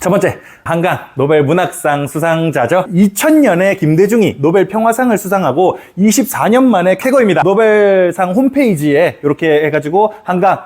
첫 번째, 한강 노벨 문학상 수상자죠. 2000년에 김대중이 노벨 평화상을 수상하고 24년 만에 쾌거입니다. 노벨상 홈페이지에 이렇게 해가지고 한강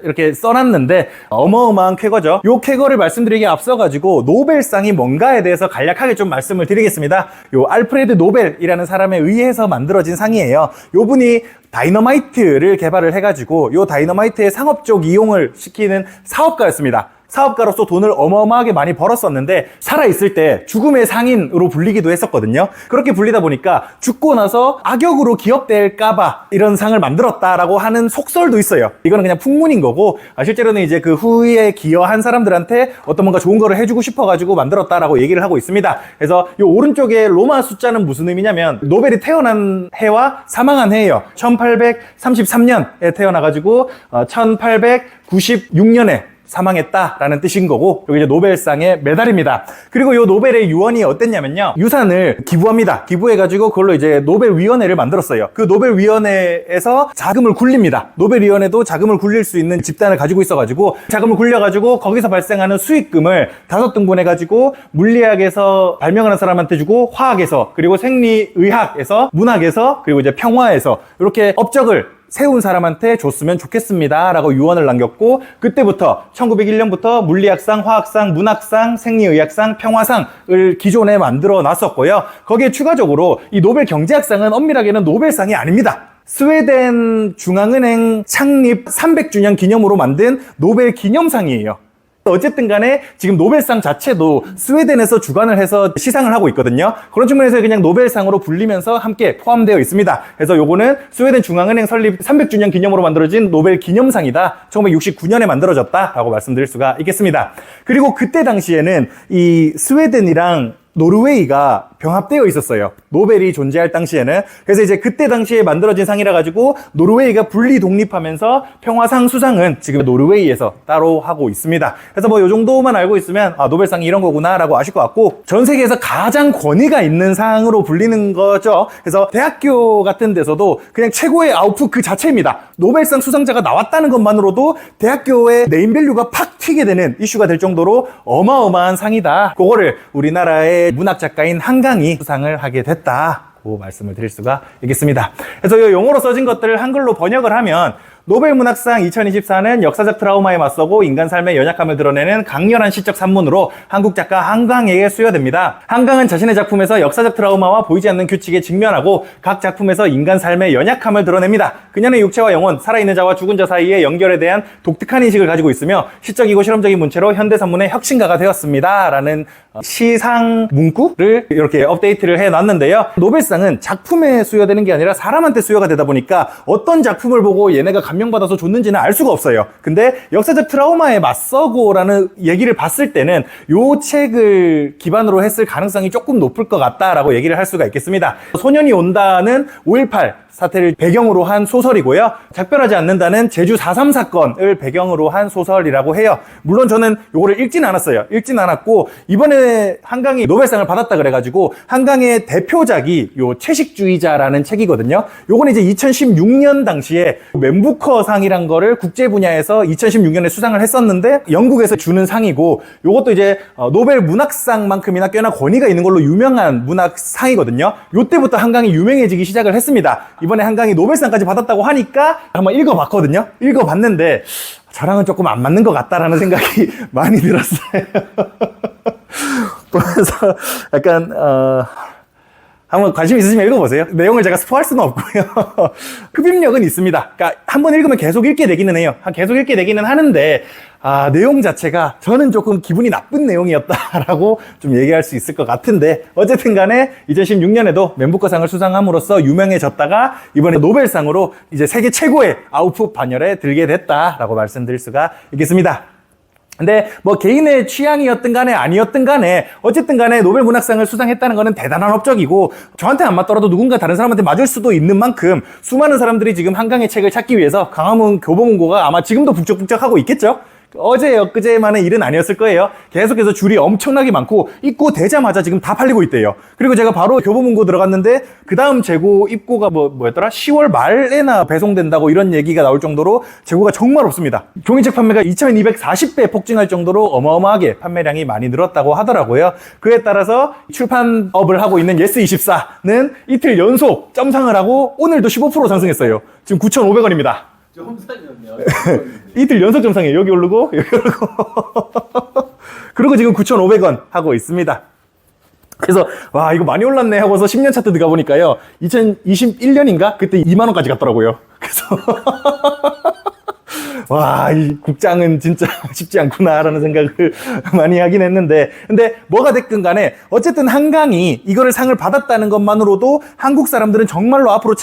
이렇게 써놨는데 어마어마한 쾌거죠. 요 쾌거를 말씀드리기에 앞서가지고 노벨상이 뭔가에 대해서 간략하게 좀 말씀을 드리겠습니다. 요 알프레드 노벨이라는 사람에 의해서 만들어진 상이에요. 요 분이 다이너마이트를 개발을 해가지고 요 다이너마이트의 상업적 이용을 시키는 사업가였습니다. 사업가로서 돈을 어마어마하게 많이 벌었었는데 살아있을 때 죽음의 상인으로 불리기도 했었거든요. 그렇게 불리다 보니까 죽고 나서 악역으로 기억될까봐 이런 상을 만들었다라고 하는 속설도 있어요. 이거는 그냥 풍문인 거고 실제로는 이제 그 후에 기여한 사람들한테 어떤 뭔가 좋은 거를 해주고 싶어가지고 만들었다라고 얘기를 하고 있습니다. 그래서 이 오른쪽에 로마 숫자는 무슨 의미냐면 노벨이 태어난 해와 사망한 해예요. 1833년에 태어나가지고 1896년에 사망했다라는 뜻인 거고 여기 이제 노벨상의 메달입니다. 그리고 이 노벨의 유언이 어땠냐면요. 유산을 기부합니다. 기부해가지고 그걸로 이제 노벨위원회를 만들었어요. 그 노벨위원회에서 자금을 굴립니다. 노벨위원회도 자금을 굴릴 수 있는 집단을 가지고 있어가지고 자금을 굴려가지고 거기서 발생하는 수익금을 5등분해가지고 물리학에서 발명하는 사람한테 주고 화학에서 그리고 생리의학에서 문학에서 그리고 이제 평화에서 이렇게 업적을 세운 사람한테 줬으면 좋겠습니다 라고 유언을 남겼고 그때부터 1901년부터 물리학상, 화학상, 문학상, 생리의학상, 평화상을 기존에 만들어 놨었고요. 거기에 추가적으로 이 노벨 경제학상은 엄밀하게는 노벨상이 아닙니다. 스웨덴 중앙은행 창립 300주년 기념으로 만든 노벨 기념상이에요. 어쨌든 간에 지금 노벨상 자체도 스웨덴에서 주관을 해서 시상을 하고 있거든요. 그런 측면에서 그냥 노벨상으로 불리면서 함께 포함되어 있습니다. 그래서 요거는 스웨덴 중앙은행 설립 300주년 기념으로 만들어진 노벨 기념상이다. 1969년에 만들어졌다라고 말씀드릴 수가 있겠습니다. 그리고 그때 당시에는 이 스웨덴이랑 노르웨이가 병합되어 있었어요. 노벨이 존재할 당시에는. 그래서 이제 그때 당시에 만들어진 상이라 가지고 노르웨이가 분리 독립하면서 평화상 수상은 지금 노르웨이에서 따로 하고 있습니다. 그래서 뭐 요 정도만 알고 있으면 노벨상이 이런 거구나 라고 아실 것 같고 전 세계에서 가장 권위가 있는 상으로 불리는 거죠. 그래서 대학교 같은 데서도 그냥 최고의 아웃풋 그 자체입니다. 노벨상 수상자가 나왔다는 것만으로도 대학교의 네임밸류가 팍 튀게 되는 이슈가 될 정도로 어마어마한 상이다. 그거를 우리나라의 문학 작가인 한강이 수상을 하게 됐다고 말씀을 드릴 수가 있겠습니다. 그래서 이 용어로 써진 것들을 한글로 번역을 하면 노벨 문학상 2024는 역사적 트라우마에 맞서고 인간 삶의 연약함을 드러내는 강렬한 시적 산문으로 한국 작가 한강에게 수여됩니다. 한강은 자신의 작품에서 역사적 트라우마와 보이지 않는 규칙에 직면하고 각 작품에서 인간 삶의 연약함을 드러냅니다. 그녀는 육체와 영혼, 살아있는 자와 죽은 자 사이의 연결에 대한 독특한 인식을 가지고 있으며 시적이고 실험적인 문체로 현대 산문의 혁신가가 되었습니다. 라는 시상 문구를 이렇게 업데이트를 해놨는데요. 노벨상은 작품에 수여되는 게 아니라 사람한테 수여가 되다 보니까 어떤 작품을 보고 얘네가 감명받아서 줬는지는 알 수가 없어요. 근데 역사적 트라우마에 맞서고라는 얘기를 봤을 때는 요 책을 기반으로 했을 가능성이 조금 높을 것 같다라고 얘기를 할 수가 있겠습니다. 소년이 온다는 5.18 사태를 배경으로 한 소설이고요. 작별하지 않는다는 제주 4.3 사건을 배경으로 한 소설이라고 해요. 물론 저는 요거를 읽진 않았어요. 읽진 않았고 이번에 한강이 노벨상을 받았다 그래가지고 한강의 대표작이 요 채식주의자라는 책이거든요. 요거는 이제 2016년 당시에 맨부커상이란 거를 국제 분야에서 2016년에 수상을 했었는데 영국에서 주는 상이고 요것도 이제 노벨 문학상만큼이나 꽤나 권위가 있는 걸로 유명한 문학상이거든요. 요때부터 한강이 유명해지기 시작을 했습니다. 이번에 한강이 노벨상까지 받았다고 하니까 한번 읽어봤거든요. 읽어봤는데 저랑은 조금 안 맞는 것 같다라는 생각이 많이 들었어요. 그래서 약간 한번 관심 있으시면 읽어보세요. 내용을 제가 스포할 수는 없고요. 흡입력은 있습니다. 그러니까 한번 읽으면 계속 읽게 되기는 해요. 계속 읽게 되기는 하는데 내용 자체가 저는 조금 기분이 나쁜 내용이었다라고 좀 얘기할 수 있을 것 같은데 어쨌든 간에 2016년에도 맨부커상을 수상함으로써 유명해졌다가 이번에 노벨상으로 이제 세계 최고의 아웃풋 반열에 들게 됐다라고 말씀드릴 수가 있겠습니다. 근데 뭐 개인의 취향이었든 간에 아니었든 간에 어쨌든 간에 노벨 문학상을 수상했다는 거는 대단한 업적이고 저한테 안 맞더라도 누군가 다른 사람한테 맞을 수도 있는 만큼 수많은 사람들이 지금 한강의 책을 찾기 위해서 광화문 교보문고가 아마 지금도 북적북적하고 있겠죠? 어제 엊그제만의 일은 아니었을 거예요. 계속해서 줄이 엄청나게 많고 입고 되자마자 지금 다 팔리고 있대요. 그리고 제가 바로 교보문고 들어갔는데 그 다음 재고 입고가 뭐였더라? 10월 말에나 배송된다고 이런 얘기가 나올 정도로 재고가 정말 없습니다. 종이책 판매가 2240배 폭증할 정도로 어마어마하게 판매량이 많이 늘었다고 하더라고요. 그에 따라서 출판업을 하고 있는 예스24는 이틀 연속 점상을 하고 오늘도 15% 상승했어요. 지금 9,500원입니다. 점상이었네요. 이틀 연속 점상이에요. 여기 오르고 여기 오르고 그리고 지금 9,500원 하고 있습니다. 그래서 와 이거 많이 올랐네 하고서 10년 차트 들어가 보니까요 2021년인가 그때 2만 원까지 갔더라고요. 그래서 와, 이 국장은 진짜 쉽지 않구나라는 생각을 많이 하긴 했는데, 근데 뭐가 됐든 간에 어쨌든 한강이 이거를 상을 받았다는 것만으로도 한국 사람들은 정말로 앞으로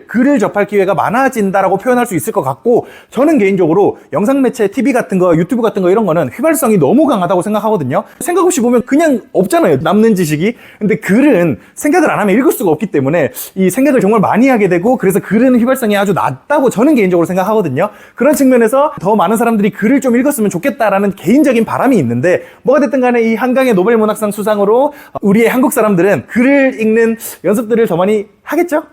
글을 접할 기회가 많아진다라고 표현할 수 있을 것 같고, 저는 개인적으로 영상 매체, TV 같은 거, 유튜브 같은 거 이런 거는 휘발성이 너무 강하다고 생각하거든요. 생각 없이 보면 그냥 없잖아요, 남는 지식이. 근데 글은 생각을 안 하면 읽을 수가 없기 때문에 이 생각을 정말 많이 하게 되고, 그래서 글은 휘발성이 아주 낮다고 저는 개인적으로 생각하거든요. 그런 측면에서 더 많은 사람들이 글을 좀 읽었으면 좋겠다라는 개인적인 바람이 있는데, 뭐가 됐든 간에 이 한강의 노벨 문학상 수상으로 우리의 한국 사람들은 글을 읽는 연습들을 더 많이 하겠죠?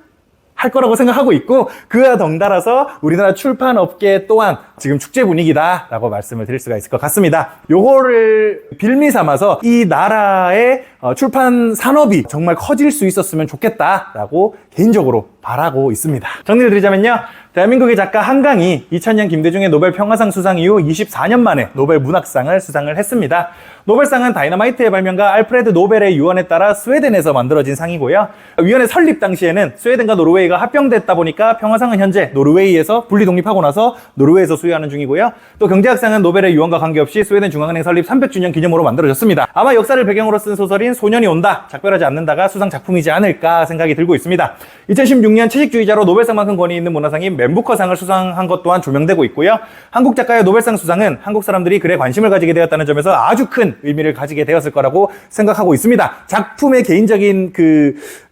할 거라고 생각하고 있고, 그와 덩달아서 우리나라 출판업계 또한 지금 축제 분위기다라고 말씀을 드릴 수가 있을 것 같습니다. 요거를 빌미 삼아서 이 나라의 출판 산업이 정말 커질 수 있었으면 좋겠다라고 개인적으로 바라고 있습니다. 정리를 드리자면요, 대한민국의 작가 한강이 2000년 김대중의 노벨 평화상 수상 이후 24년 만에 노벨 문학상을 수상을 했습니다. 노벨상은 다이너마이트의 발명가 알프레드 노벨의 유언에 따라 스웨덴에서 만들어진 상이고요. 위원회 설립 당시에는 스웨덴과 노르웨이가 합병됐다 보니까 평화상은 현재 노르웨이에서 분리 독립하고 나서 노르웨이에서 수여하는 중이고요. 또 경제학상은 노벨의 유언과 관계없이 스웨덴 중앙은행 설립 300주년 기념으로 만들어졌습니다. 아마 역사를 배경으로 쓴 소설인 소년이 온다, 작별하지 않는다가 수상 작품이지 않을까 생각이 들고 있습니다. 2016년 채식주의자로 노벨상만큼 권위 있는 문화상인 맨부커상을 수상한 것 또한 조명되고 있고요. 한국 작가의 노벨상 수상은 한국 사람들이 글에 관심을 가지게 되었다는 점에서 아주 큰 의미를 가지게 되었을 거라고 생각하고 있습니다. 작품의 개인적인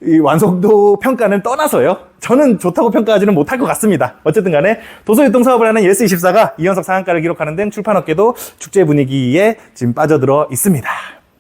이 완성도 평가는 떠나서요, 저는 좋다고 평가하지는 못할 것 같습니다. 어쨌든 간에 도서유통 사업을 하는 예스24가 이현석 상한가를 기록하는 등 출판업계도 축제 분위기에 지금 빠져들어 있습니다.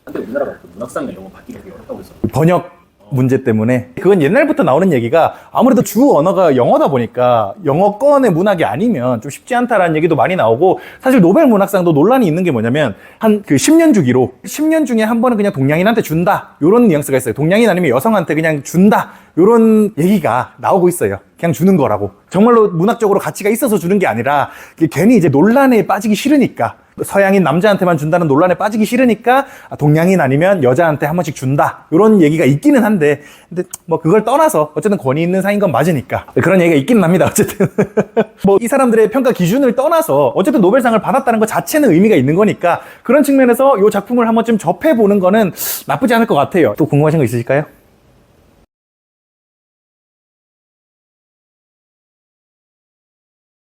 한때 우리나라가 문학상 이런 거 받기가 되게 어렵다고 했어요. 번역 문제 때문에. 그건 옛날부터 나오는 얘기가, 아무래도 주 언어가 영어다 보니까 영어권의 문학이 아니면 좀 쉽지 않다라는 얘기도 많이 나오고, 사실 노벨 문학상도 논란이 있는 게 뭐냐면 한 10년 주기로 10년 중에 한 번은 그냥 동양인한테 준다, 요런 뉘앙스가 있어요. 동양인 아니면 여성한테 그냥 준다, 요런 얘기가 나오고 있어요. 그냥 주는 거라고. 정말로 문학적으로 가치가 있어서 주는 게 아니라 괜히 이제 논란에 빠지기 싫으니까, 서양인 남자한테만 준다는 논란에 빠지기 싫으니까 동양인 아니면 여자한테 한 번씩 준다, 이런 얘기가 있기는 한데, 근데 뭐 그걸 떠나서 어쨌든 권위 있는 상인 건 맞으니까 그런 얘기가 있기는 합니다. 어쨌든 뭐 이 사람들의 평가 기준을 떠나서 어쨌든 노벨상을 받았다는 것 자체는 의미가 있는 거니까, 그런 측면에서 이 작품을 한 번쯤 접해보는 거는 나쁘지 않을 것 같아요. 또 궁금하신 거 있으실까요?